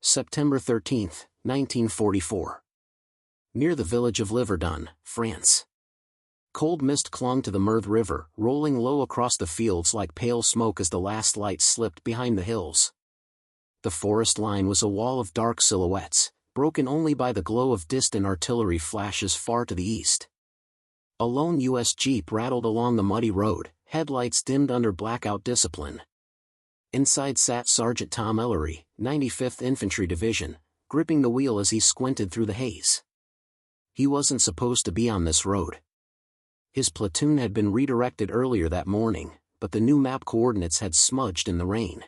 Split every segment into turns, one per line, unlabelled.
September 13, 1944. Near the village of Liverdun, France. Cold mist clung to the Meurthe River, rolling low across the fields like pale smoke as the last light slipped behind the hills. The forest line was a wall of dark silhouettes, broken only by the glow of distant artillery flashes far to the east. A lone U.S. Jeep rattled along the muddy road, headlights dimmed under blackout discipline. Inside sat Sergeant Tom Ellery, 95th Infantry Division, gripping the wheel as he squinted through the haze. He wasn't supposed to be on this road. His platoon had been redirected earlier that morning, but the new map coordinates had smudged in the rain.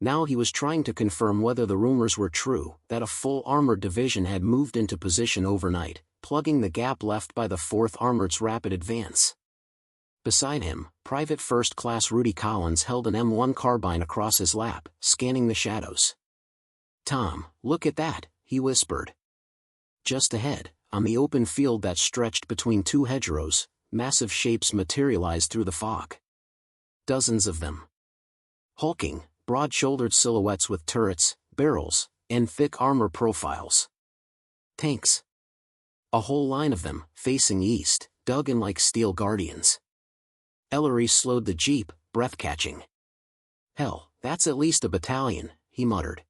Now he was trying to confirm whether the rumors were true, that a full armored division had moved into position overnight, plugging the gap left by the 4th Armored's rapid advance. Beside him, Private First Class Rudy Collins held an M1 carbine across his lap, scanning the shadows. "Tom, look at that," he whispered. Just ahead, on the open field that stretched between two hedgerows, massive shapes materialized through the fog. Dozens of them. Hulking, broad-shouldered silhouettes with turrets, barrels, and thick armor profiles. Tanks. A whole line of them, facing east, dug in like steel guardians. Ellery slowed the jeep, breath-catching. "Hell, that's at least a battalion," he muttered.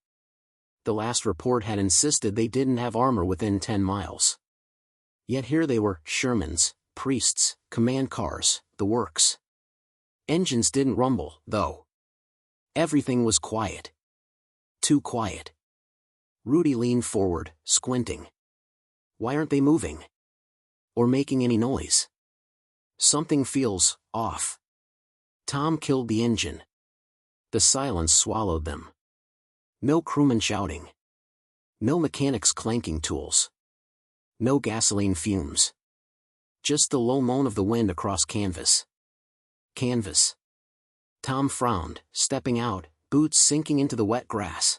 The last report had insisted they didn't have armor within 10 miles. Yet here they were, Shermans, Priests, command cars, the works. Engines didn't rumble, though. Everything was quiet. Too quiet. Rudy leaned forward, squinting. Why aren't they moving? Or making any noise? Something feels off. Tom killed the engine. The silence swallowed them. No crewmen shouting. No mechanics clanking tools. No gasoline fumes. Just the low moan of the wind across canvas. Canvas. Tom frowned, stepping out, boots sinking into the wet grass.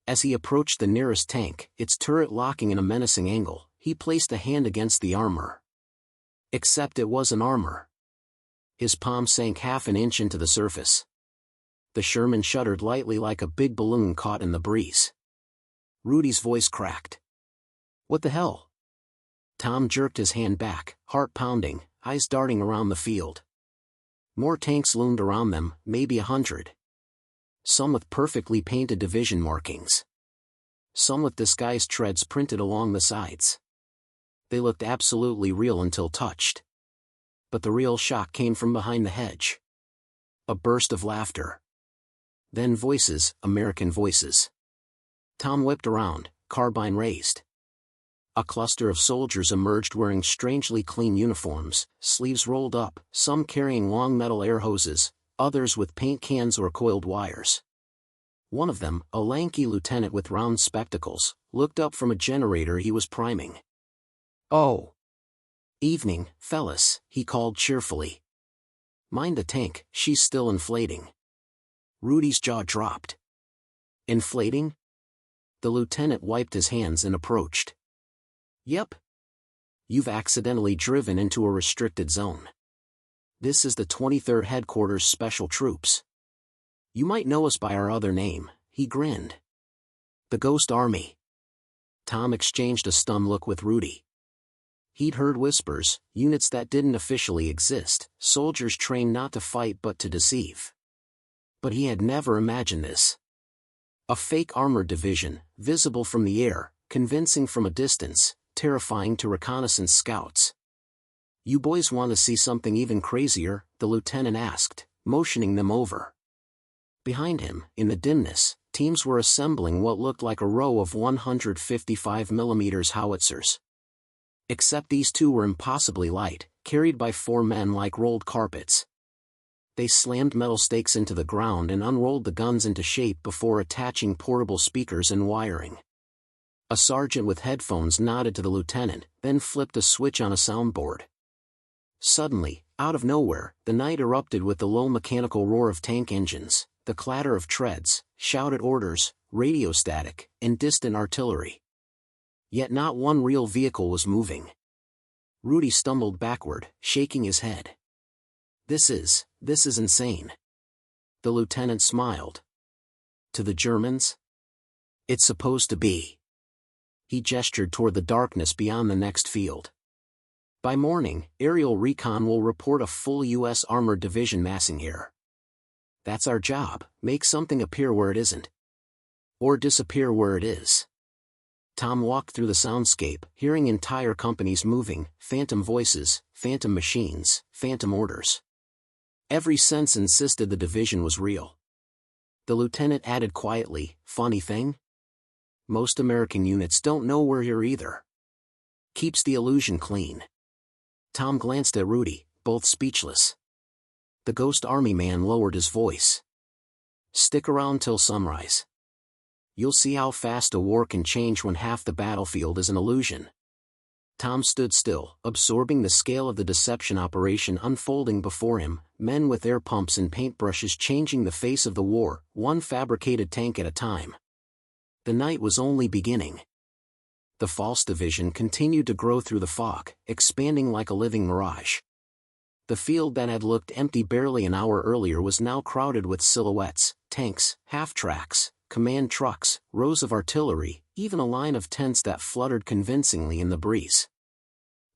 As he approached the nearest tank, its turret locking in a menacing angle, he placed a hand against the armor. Except it wasn't armor. His palm sank half an inch into the surface. The Sherman shuddered lightly like a big balloon caught in the breeze. Rudy's voice cracked. "What the hell?" Tom jerked his hand back, heart pounding, eyes darting around the field. More tanks loomed around them, maybe 100. Some with perfectly painted division markings. Some with disguised treads printed along the sides. They looked absolutely real until touched. But the real shock came from behind the hedge. A burst of laughter. Then voices, American voices. Tom whipped around, carbine raised. A cluster of soldiers emerged wearing strangely clean uniforms, sleeves rolled up, some carrying long metal air hoses, others with paint cans or coiled wires. One of them, a lanky lieutenant with round spectacles, looked up from a generator he was priming. "Oh. Evening, fellas," he called cheerfully. "Mind the tank, she's still inflating." Rudy's jaw dropped. "Inflating?" The lieutenant wiped his hands and approached. "Yep. You've accidentally driven into a restricted zone. This is the 23rd Headquarters Special Troops. You might know us by our other name," he grinned. "The Ghost Army." Tom exchanged a stunned look with Rudy. He'd heard whispers, units that didn't officially exist, soldiers trained not to fight but to deceive. But he had never imagined this. A fake armored division, visible from the air, convincing from a distance, terrifying to reconnaissance scouts. "You boys want to see something even crazier?" the lieutenant asked, motioning them over. Behind him, in the dimness, teams were assembling what looked like a row of 155mm howitzers. Except these two were impossibly light, carried by 4 men like rolled carpets. They slammed metal stakes into the ground and unrolled the guns into shape before attaching portable speakers and wiring. A sergeant with headphones nodded to the lieutenant, then flipped a switch on a soundboard. Suddenly, out of nowhere, the night erupted with the low mechanical roar of tank engines, the clatter of treads, shouted orders, radio static, and distant artillery. Yet not one real vehicle was moving. Rudy stumbled backward, shaking his head. This is insane." The lieutenant smiled. "To the Germans? It's supposed to be. He gestured toward the darkness beyond the next field. By morning, aerial recon will report a full U.S. Armored Division massing here. That's our job, make something appear where it isn't. Or disappear where it is. Tom walked through the soundscape, hearing entire companies moving, phantom voices, phantom machines, phantom orders. Every sense insisted the division was real. The lieutenant added quietly, funny thing? Most American units don't know we're here either. Keeps the illusion clean. Tom glanced at Rudy, both speechless. The Ghost Army man lowered his voice. Stick around till sunrise. You'll see how fast a war can change when half the battlefield is an illusion. Tom stood still, absorbing the scale of the deception operation unfolding before him, men with air pumps and paintbrushes changing the face of the war, one fabricated tank at a time. The night was only beginning. The false division continued to grow through the fog, expanding like a living mirage. The field that had looked empty barely an hour earlier was now crowded with silhouettes, tanks, half-tracks, command trucks, rows of artillery, even a line of tents that fluttered convincingly in the breeze.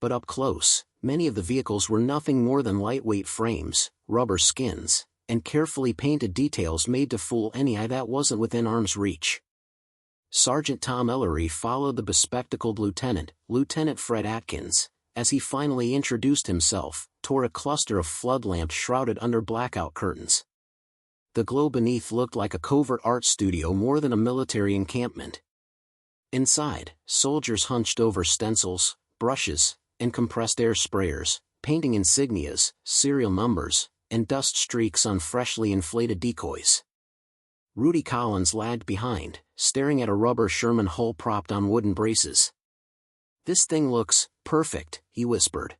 But up close, many of the vehicles were nothing more than lightweight frames, rubber skins, and carefully painted details made to fool any eye that wasn't within arm's reach. Sergeant Tom Ellery followed the bespectacled lieutenant, Lieutenant Fred Atkins, as he finally introduced himself, toward a cluster of flood lamps shrouded under blackout curtains. The glow beneath looked like a covert art studio more than a military encampment. Inside, soldiers hunched over stencils, brushes, and compressed air sprayers, painting insignias, serial numbers, and dust streaks on freshly inflated decoys. Rudy Collins lagged behind, staring at a rubber Sherman hull propped on wooden braces. "This thing looks perfect," he whispered.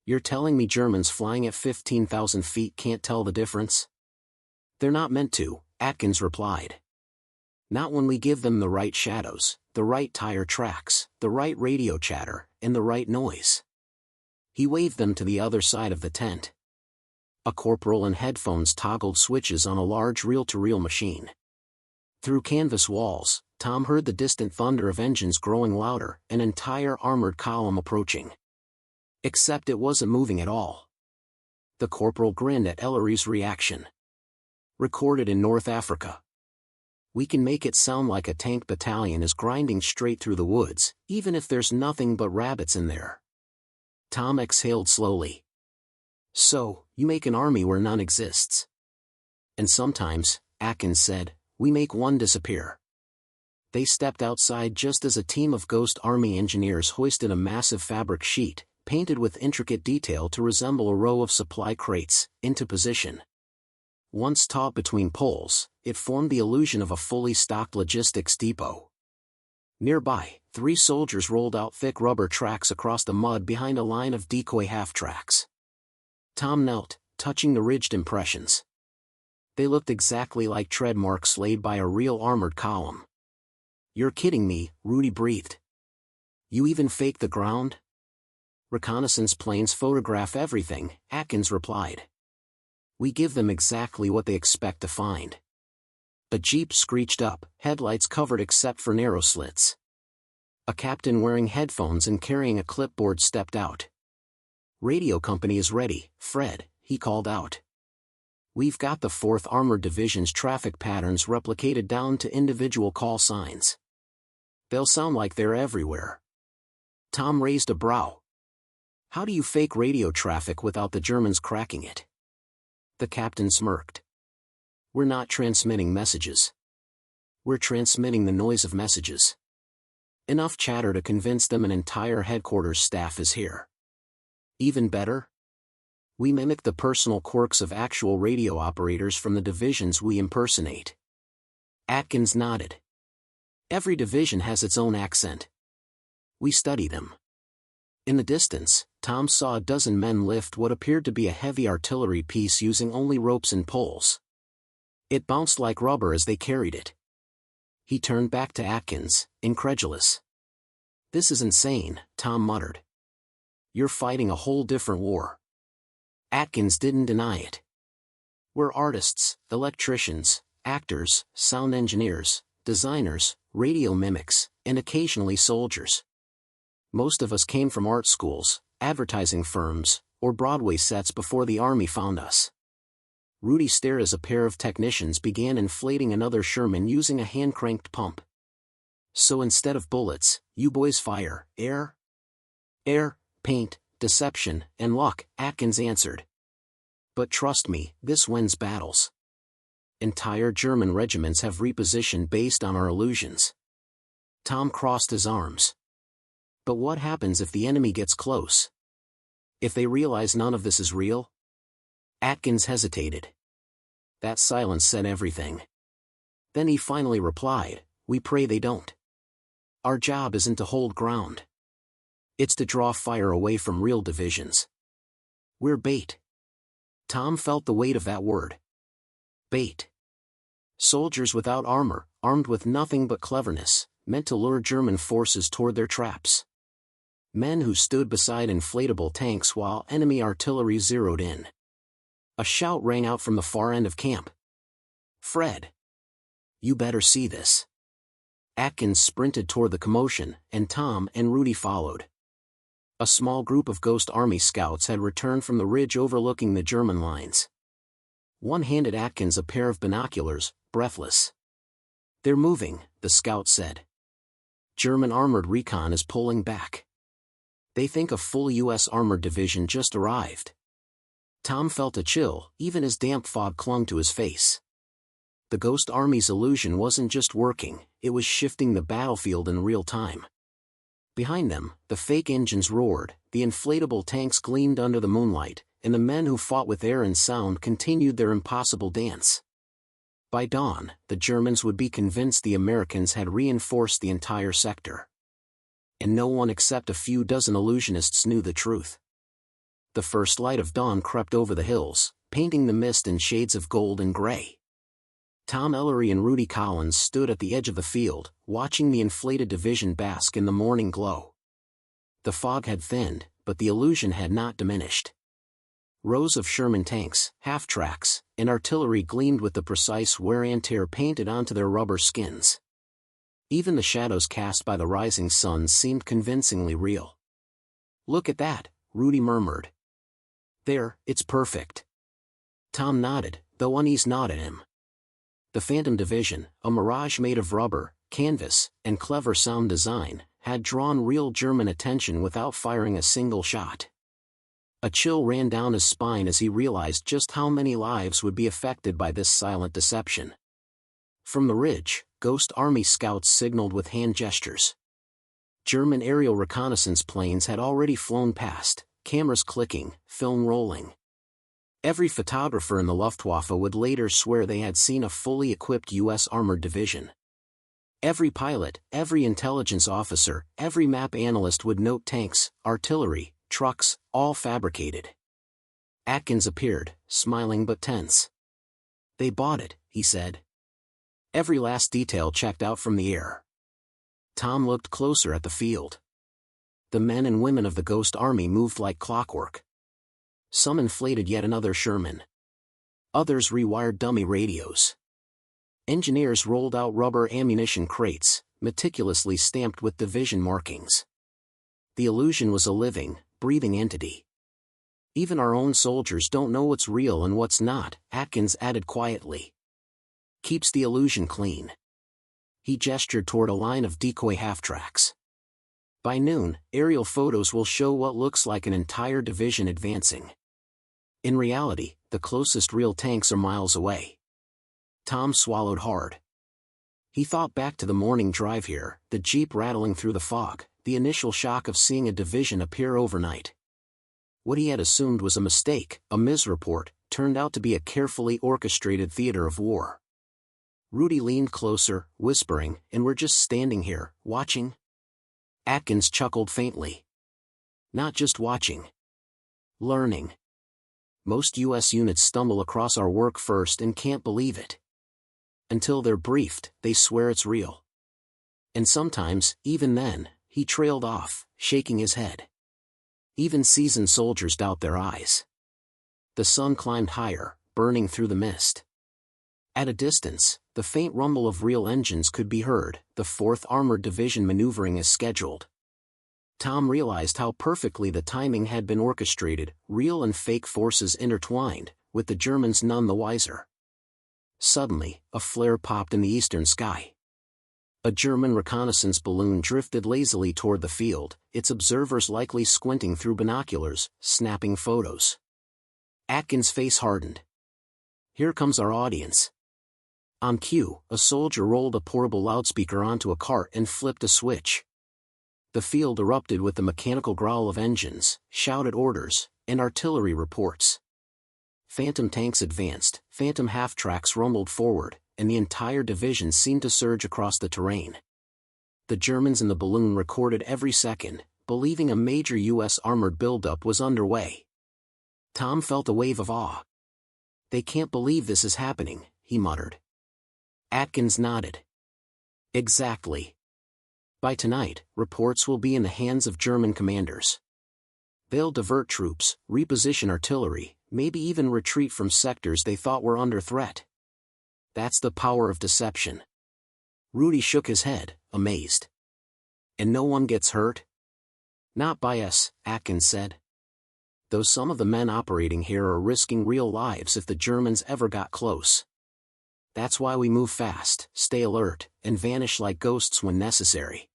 "You're telling me Germans flying at 15,000 feet can't tell the difference?" "They're not meant to," Atkins replied. "Not when we give them the right shadows, the right tire tracks, the right radio chatter, and the right noise." He waved them to the other side of the tent. A corporal and headphones toggled switches on a large reel-to-reel machine. Through canvas walls, Tom heard the distant thunder of engines growing louder, an entire armored column approaching. Except it wasn't moving at all. The corporal grinned at Ellery's reaction. "Recorded in North Africa. We can make it sound like a tank battalion is grinding straight through the woods, even if there's nothing but rabbits in there." Tom exhaled slowly. "So, you make an army where none exists." "And sometimes," Atkins said, "we make one disappear." They stepped outside just as a team of Ghost Army engineers hoisted a massive fabric sheet, painted with intricate detail to resemble a row of supply crates, into position. Once taut between poles, it formed the illusion of a fully stocked logistics depot. Nearby, 3 soldiers rolled out thick rubber tracks across the mud behind a line of decoy half-tracks. Tom knelt, touching the ridged impressions. They looked exactly like tread marks laid by a real armored column. "You're kidding me," Rudy breathed. "You even faked the ground?" "Reconnaissance planes photograph everything," Atkins replied. "We give them exactly what they expect to find." A jeep screeched up, headlights covered except for narrow slits. A captain wearing headphones and carrying a clipboard stepped out. "Radio company is ready, Fred," he called out. "We've got the 4th Armored Division's traffic patterns replicated down to individual call signs. They'll sound like they're everywhere." Tom raised a brow. "How do you fake radio traffic without the Germans cracking it?" The captain smirked. "We're not transmitting messages. We're transmitting the noise of messages. Enough chatter to convince them an entire headquarters staff is here. Even better? We mimic the personal quirks of actual radio operators from the divisions we impersonate." Atkins nodded. "Every division has its own accent. We study them." In the distance, Tom saw a dozen men lift what appeared to be a heavy artillery piece using only ropes and poles. It bounced like rubber as they carried it. He turned back to Atkins, incredulous. "This is insane," Tom muttered. "You're fighting a whole different war." Atkins didn't deny it. "We're artists, electricians, actors, sound engineers, designers, radio mimics, and occasionally soldiers. Most of us came from art schools, advertising firms, or Broadway sets before the army found us. Rudy stared as a pair of technicians began inflating another Sherman using a hand-cranked pump. "So instead of bullets, you boys fire air?" "Air, paint, deception, and luck," Atkins answered. "But trust me, this wins battles. Entire German regiments have repositioned based on our illusions." Tom crossed his arms. "But what happens if the enemy gets close? If they realize none of this is real?" Atkins hesitated. That silence said everything. Then he finally replied, "We pray they don't. Our job isn't to hold ground. It's to draw fire away from real divisions. We're bait." Tom felt the weight of that word. Bait. Soldiers without armor, armed with nothing but cleverness, meant to lure German forces toward their traps. Men who stood beside inflatable tanks while enemy artillery zeroed in. A shout rang out from the far end of camp. "Fred! You better see this." Atkins sprinted toward the commotion, and Tom and Rudy followed. A small group of Ghost Army scouts had returned from the ridge overlooking the German lines. One handed Atkins a pair of binoculars, breathless. "They're moving," the scout said. "German armored recon is pulling back. They think a full U.S. armored division just arrived." Tom felt a chill, even as damp fog clung to his face. The Ghost Army's illusion wasn't just working, it was shifting the battlefield in real time. Behind them, the fake engines roared, the inflatable tanks gleamed under the moonlight, and the men who fought with air and sound continued their impossible dance. By dawn, the Germans would be convinced the Americans had reinforced the entire sector. And no one except a few dozen illusionists knew the truth. The first light of dawn crept over the hills, painting the mist in shades of gold and gray. Tom Ellery and Rudy Collins stood at the edge of the field, watching the inflated division bask in the morning glow. The fog had thinned, but the illusion had not diminished. Rows of Sherman tanks, half-tracks, and artillery gleamed with the precise wear and tear painted onto their rubber skins. Even the shadows cast by the rising sun seemed convincingly real. "Look at that," Rudy murmured. "There, it's perfect." Tom nodded, though unease gnawed at him. The Phantom Division, a mirage made of rubber, canvas, and clever sound design, had drawn real German attention without firing a single shot. A chill ran down his spine as he realized just how many lives would be affected by this silent deception. From the ridge, Ghost Army scouts signaled with hand gestures. German aerial reconnaissance planes had already flown past, cameras clicking, film rolling. Every photographer in the Luftwaffe would later swear they had seen a fully equipped U.S. armored division. Every pilot, every intelligence officer, every map analyst would note tanks, artillery, trucks, all fabricated. Atkins appeared, smiling but tense. "They bought it," he said. "Every last detail checked out from the air." Tom looked closer at the field. The men and women of the Ghost Army moved like clockwork. Some inflated yet another Sherman. Others rewired dummy radios. Engineers rolled out rubber ammunition crates, meticulously stamped with division markings. The illusion was a living, breathing entity. "Even our own soldiers don't know what's real and what's not," Atkins added quietly. "Keeps the illusion clean." He gestured toward a line of decoy half-tracks. "By noon, aerial photos will show what looks like an entire division advancing. In reality, the closest real tanks are miles away." Tom swallowed hard. He thought back to the morning drive here, the jeep rattling through the fog, the initial shock of seeing a division appear overnight. What he had assumed was a mistake, a misreport, turned out to be a carefully orchestrated theater of war. Rudy leaned closer, whispering, "And we're just standing here, watching?" Atkins chuckled faintly. "Not just watching. Learning. Most U.S. units stumble across our work first and can't believe it. Until they're briefed, they swear it's real. And sometimes, even then," he trailed off, shaking his head. "Even seasoned soldiers doubt their eyes." The sun climbed higher, burning through the mist. At a distance, the faint rumble of real engines could be heard, the 4th Armored Division maneuvering as scheduled. Tom realized how perfectly the timing had been orchestrated, real and fake forces intertwined, with the Germans none the wiser. Suddenly, a flare popped in the eastern sky. A German reconnaissance balloon drifted lazily toward the field, its observers likely squinting through binoculars, snapping photos. Atkins' face hardened. Here comes our audience. On cue, a soldier rolled a portable loudspeaker onto a cart and flipped a switch. The field erupted with the mechanical growl of engines, shouted orders, and artillery reports. Phantom tanks advanced, phantom half-tracks rumbled forward, and the entire division seemed to surge across the terrain. The Germans in the balloon recorded every second, believing a major U.S. armored buildup was underway. Tom felt a wave of awe. "They can't believe this is happening," he muttered. Atkins nodded. "Exactly. By tonight, reports will be in the hands of German commanders. They'll divert troops, reposition artillery, maybe even retreat from sectors they thought were under threat. That's the power of deception." Rudy shook his head, amazed. "And no one gets hurt?" "Not by us," Atkins said. "Though some of the men operating here are risking real lives if the Germans ever got close. That's why we move fast, stay alert, and vanish like ghosts when necessary."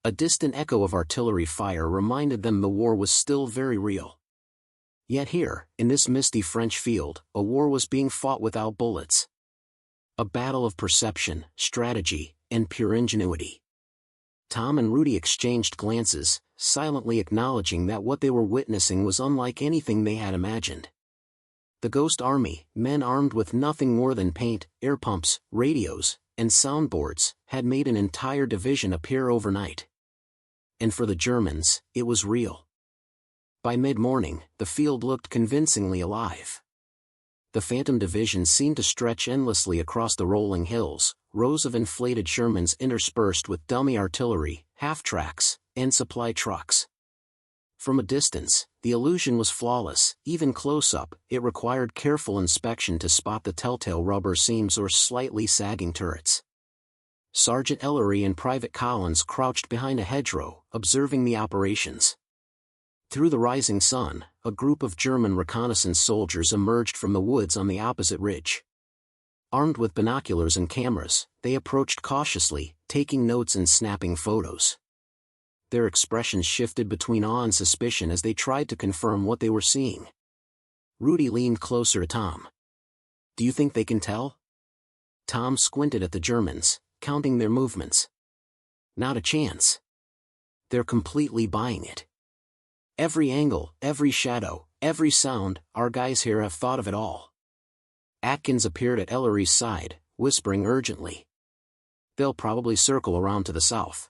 A distant echo of artillery fire reminded them the war was still very real. Yet here, in this misty French field, a war was being fought without bullets. A battle of perception, strategy, and pure ingenuity. Tom and Rudy exchanged glances, silently acknowledging that what they were witnessing was unlike anything they had imagined. The Ghost Army, men armed with nothing more than paint, air pumps, radios, and soundboards, had made an entire division appear overnight. And for the Germans, it was real. By mid-morning, the field looked convincingly alive. The Phantom Division seemed to stretch endlessly across the rolling hills, rows of inflated Shermans interspersed with dummy artillery, half-tracks, and supply trucks. From a distance, the illusion was flawless. Even close-up, it required careful inspection to spot the telltale rubber seams or slightly sagging turrets. Sergeant Ellery and Private Collins crouched behind a hedgerow, observing the operations. Through the rising sun, a group of German reconnaissance soldiers emerged from the woods on the opposite ridge. Armed with binoculars and cameras, they approached cautiously, taking notes and snapping photos. Their expressions shifted between awe and suspicion as they tried to confirm what they were seeing. Rudy leaned closer to Tom. "Do you think they can tell?" Tom squinted at the Germans, counting their movements. "Not a chance. They're completely buying it. Every angle, every shadow, every sound, our guys here have thought of it all." Atkins appeared at Ellery's side, whispering urgently. "They'll probably circle around to the south.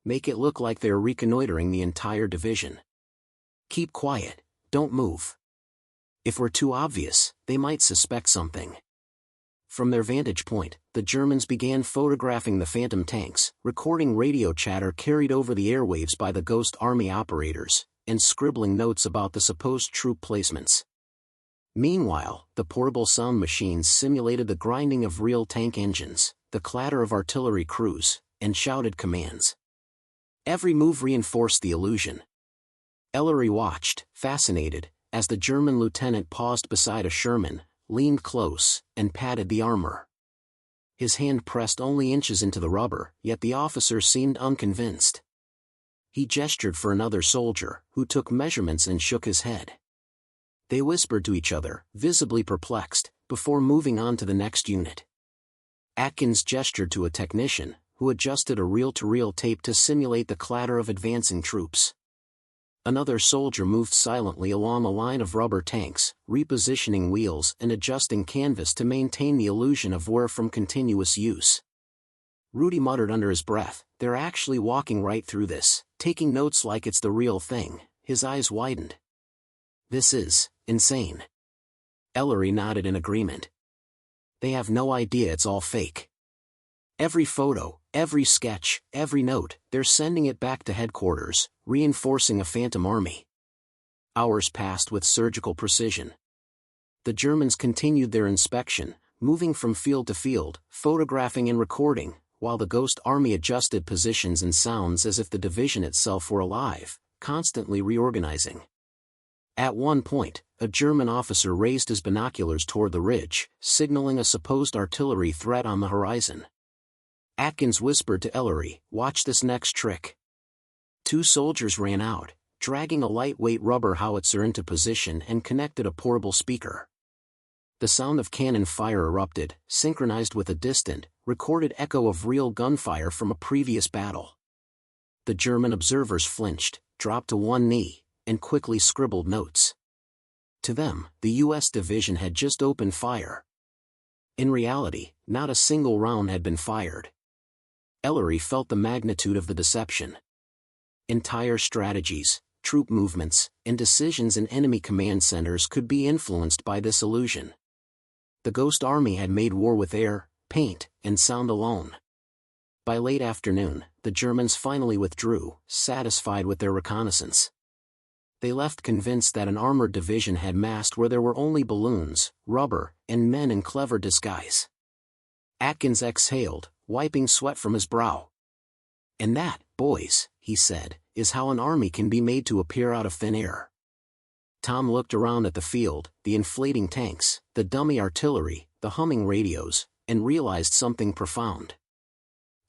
Make it look like they're reconnoitering the entire division. Keep quiet, don't move. If we're too obvious, they might suspect something." From their vantage point, the Germans began photographing the Phantom tanks, recording radio chatter carried over the airwaves by the Ghost Army operators, and scribbling notes about the supposed troop placements. Meanwhile, the portable sound machines simulated the grinding of real tank engines, the clatter of artillery crews, and shouted commands. Every move reinforced the illusion. Ellery watched, fascinated, as the German lieutenant paused beside a Sherman, leaned close, and patted the armor. His hand pressed only inches into the rubber, yet the officer seemed unconvinced. He gestured for another soldier, who took measurements and shook his head. They whispered to each other, visibly perplexed, before moving on to the next unit. Atkins gestured to a technician, who adjusted a reel-to-reel tape to simulate the clatter of advancing troops. Another soldier moved silently along a line of rubber tanks, repositioning wheels and adjusting canvas to maintain the illusion of wear from continuous use. Rudy muttered under his breath, "They're actually walking right through this, taking notes like it's the real thing." His eyes widened. "This is insane." Ellery nodded in agreement. "They have no idea it's all fake. Every photo, every sketch, every note, they're sending it back to headquarters, reinforcing a Phantom Army." Hours passed with surgical precision. The Germans continued their inspection, moving from field to field, photographing and recording, while the Ghost Army adjusted positions and sounds as if the division itself were alive, constantly reorganizing. At one point, a German officer raised his binoculars toward the ridge, signaling a supposed artillery threat on the horizon. Atkins whispered to Ellery, "Watch this next trick." 2 soldiers ran out, dragging a lightweight rubber howitzer into position and connected a portable speaker. The sound of cannon fire erupted, synchronized with a distant, recorded echo of real gunfire from a previous battle. The German observers flinched, dropped to one knee, and quickly scribbled notes. To them, the U.S. division had just opened fire. In reality, not a single round had been fired. Ellery felt the magnitude of the deception. Entire strategies, troop movements, and decisions in enemy command centers could be influenced by this illusion. The Ghost Army had made war with air, paint, and sound alone. By late afternoon, the Germans finally withdrew, satisfied with their reconnaissance. They left convinced that an armored division had massed where there were only balloons, rubber, and men in clever disguise. Atkins exhaled, wiping sweat from his brow. "And that, boys," he said, "is how an army can be made to appear out of thin air." Tom looked around at the field, the inflating tanks, the dummy artillery, the humming radios, and realized something profound.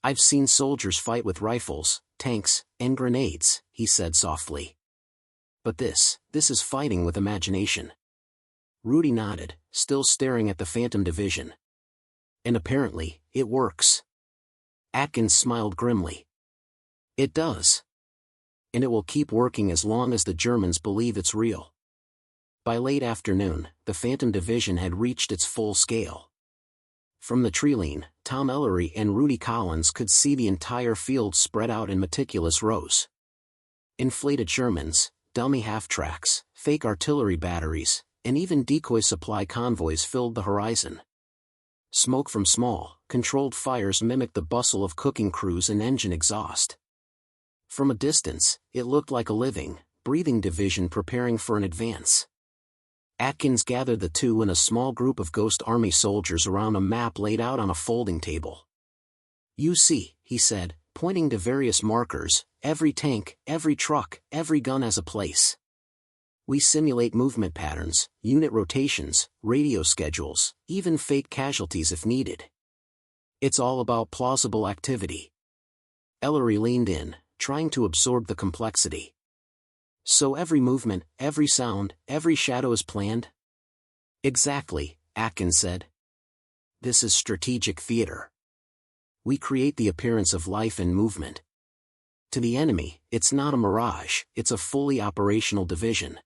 "I've seen soldiers fight with rifles, tanks, and grenades," he said softly. "But this is fighting with imagination." Rudy nodded, still staring at the Phantom Division. "And apparently, it works." Atkins smiled grimly. "It does. And it will keep working as long as the Germans believe it's real." By late afternoon, the Phantom Division had reached its full scale. From the treeline, Tom Ellery and Rudy Collins could see the entire field spread out in meticulous rows. Inflated Shermans, dummy half-tracks, fake artillery batteries, and even decoy supply convoys filled the horizon. Smoke from small, controlled fires mimicked the bustle of cooking crews and engine exhaust. From a distance, it looked like a living, breathing division preparing for an advance. Atkins gathered the 2 in a small group of Ghost Army soldiers around a map laid out on a folding table. "You see," he said, pointing to various markers, "every tank, every truck, every gun has a place. We simulate movement patterns, unit rotations, radio schedules, even fake casualties if needed. It's all about plausible activity." Ellery leaned in, trying to absorb the complexity. "So every movement, every sound, every shadow is planned?" "Exactly," Atkins said. "This is strategic theater. We create the appearance of life and movement. To the enemy, it's not a mirage, it's a fully operational division."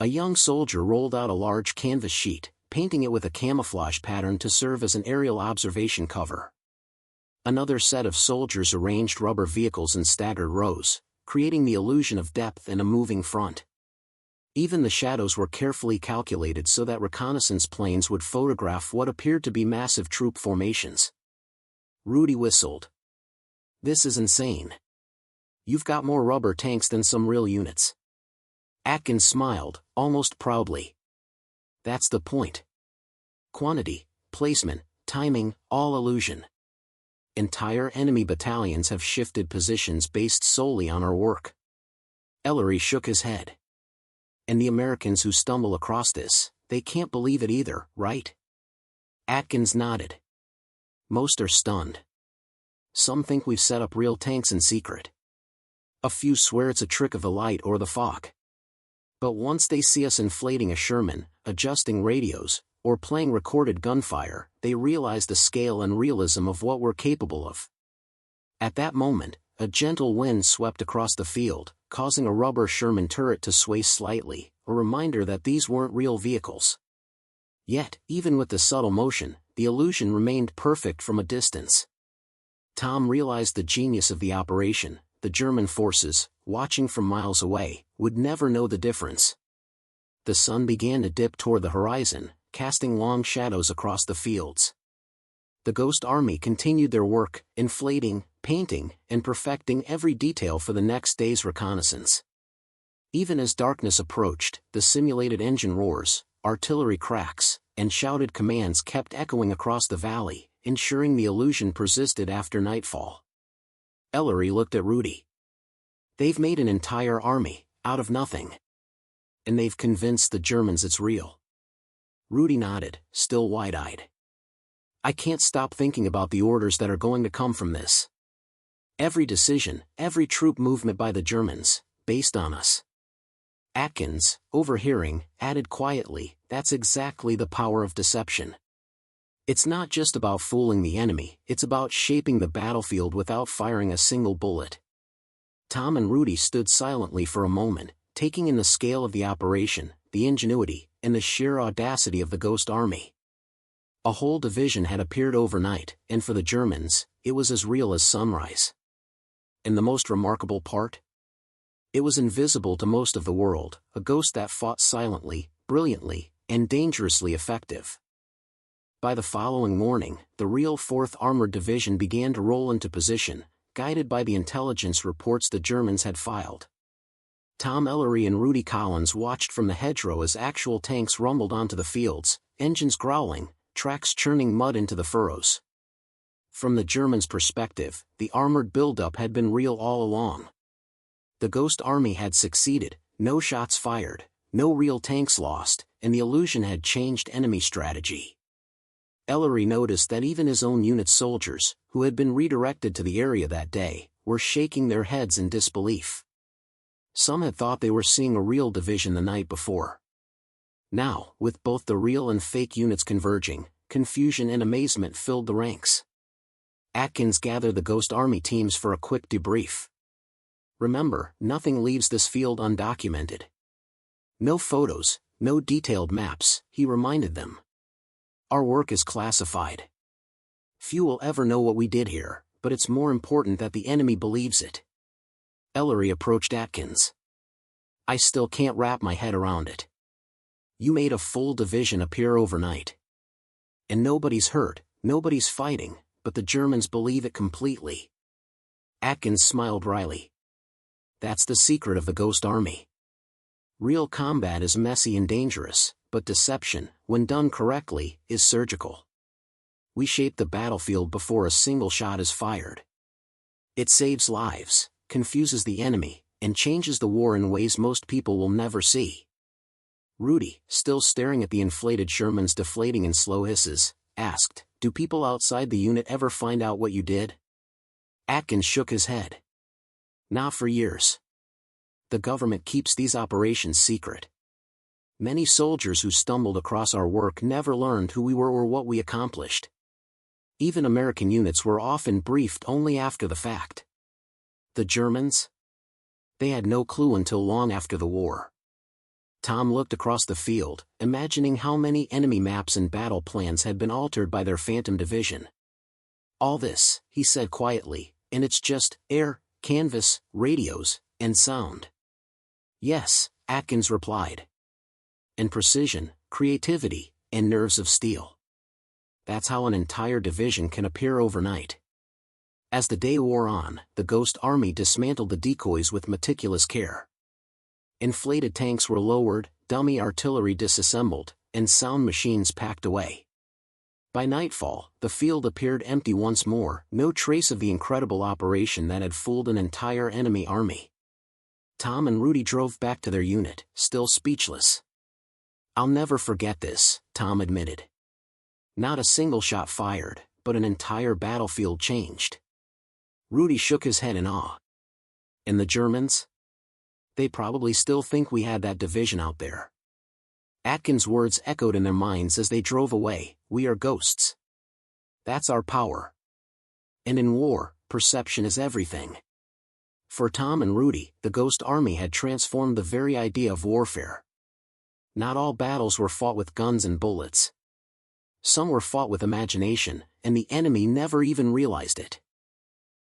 A young soldier rolled out a large canvas sheet, painting it with a camouflage pattern to serve as an aerial observation cover. Another set of soldiers arranged rubber vehicles in staggered rows, creating the illusion of depth and a moving front. Even the shadows were carefully calculated so that reconnaissance planes would photograph what appeared to be massive troop formations. Rudy whistled. "This is insane. You've got more rubber tanks than some real units." Atkins smiled, almost proudly. "That's the point. Quantity, placement, timing, all illusion. Entire enemy battalions have shifted positions based solely on our work." Ellery shook his head. "And the Americans who stumble across this, they can't believe it either, right?" Atkins nodded. "Most are stunned. Some think we've set up real tanks in secret. A few swear it's a trick of the light or the fog. But once they see us inflating a Sherman, adjusting radios, or playing recorded gunfire, they realize the scale and realism of what we're capable of." At that moment, a gentle wind swept across the field, causing a rubber Sherman turret to sway slightly, a reminder that these weren't real vehicles. Yet, even with the subtle motion, the illusion remained perfect from a distance. Tom realized the genius of the operation. The German forces, watching from miles away, would never know the difference. The sun began to dip toward the horizon, casting long shadows across the fields. The Ghost Army continued their work, inflating, painting, and perfecting every detail for the next day's reconnaissance. Even as darkness approached, the simulated engine roars, artillery cracks, and shouted commands kept echoing across the valley, ensuring the illusion persisted after nightfall. Ellery looked at Rudy. "They've made an entire army, out of nothing. And they've convinced the Germans it's real." Rudy nodded, still wide-eyed. "I can't stop thinking about the orders that are going to come from this. Every decision, every troop movement by the Germans, based on us." Atkins, overhearing, added quietly, "That's exactly the power of deception. It's not just about fooling the enemy, it's about shaping the battlefield without firing a single bullet." Tom and Rudy stood silently for a moment, taking in the scale of the operation, the ingenuity, and the sheer audacity of the Ghost Army. A whole division had appeared overnight, and for the Germans, it was as real as sunrise. And the most remarkable part? It was invisible to most of the world, a ghost that fought silently, brilliantly, and dangerously effective. By the following morning, the real 4th Armored Division began to roll into position, guided by the intelligence reports the Germans had filed. Tom Ellery and Rudy Collins watched from the hedgerow as actual tanks rumbled onto the fields, engines growling, tracks churning mud into the furrows. From the Germans' perspective, the armored buildup had been real all along. The Ghost Army had succeeded, no shots fired, no real tanks lost, and the illusion had changed enemy strategy. Ellery noticed that even his own unit's soldiers, who had been redirected to the area that day, were shaking their heads in disbelief. Some had thought they were seeing a real division the night before. Now, with both the real and fake units converging, confusion and amazement filled the ranks. Atkins gathered the Ghost Army teams for a quick debrief. "Remember, nothing leaves this field undocumented. No photos, no detailed maps," he reminded them. "Our work is classified. Few will ever know what we did here, but it's more important that the enemy believes it." Ellery approached Atkins. "I still can't wrap my head around it. You made a full division appear overnight. And nobody's hurt, nobody's fighting, but the Germans believe it completely." Atkins smiled wryly. "That's the secret of the Ghost Army. Real combat is messy and dangerous, but deception, when done correctly, is surgical. We shape the battlefield before a single shot is fired. It saves lives, confuses the enemy, and changes the war in ways most people will never see." Rudy, still staring at the inflated Shermans deflating in slow hisses, asked, "Do people outside the unit ever find out what you did?" Atkins shook his head. "Not for years. The government keeps these operations secret. Many soldiers who stumbled across our work never learned who we were or what we accomplished. Even American units were often briefed only after the fact. The Germans? They had no clue until long after the war." Tom looked across the field, imagining how many enemy maps and battle plans had been altered by their Phantom Division. "All this," he said quietly, "and it's just air, canvas, radios, and sound." "Yes," Atkins replied. "And precision, creativity, and nerves of steel. That's how an entire division can appear overnight." As the day wore on, the Ghost Army dismantled the decoys with meticulous care. Inflated tanks were lowered, dummy artillery disassembled, and sound machines packed away. By nightfall, the field appeared empty once more, no trace of the incredible operation that had fooled an entire enemy army. Tom and Rudy drove back to their unit, still speechless. "I'll never forget this," Tom admitted. "Not a single shot fired, but an entire battlefield changed." Rudy shook his head in awe. "And the Germans? They probably still think we had that division out there." Atkins' words echoed in their minds as they drove away, "We are ghosts. That's our power. And in war, perception is everything." For Tom and Rudy, the Ghost Army had transformed the very idea of warfare. Not all battles were fought with guns and bullets. Some were fought with imagination, and the enemy never even realized it.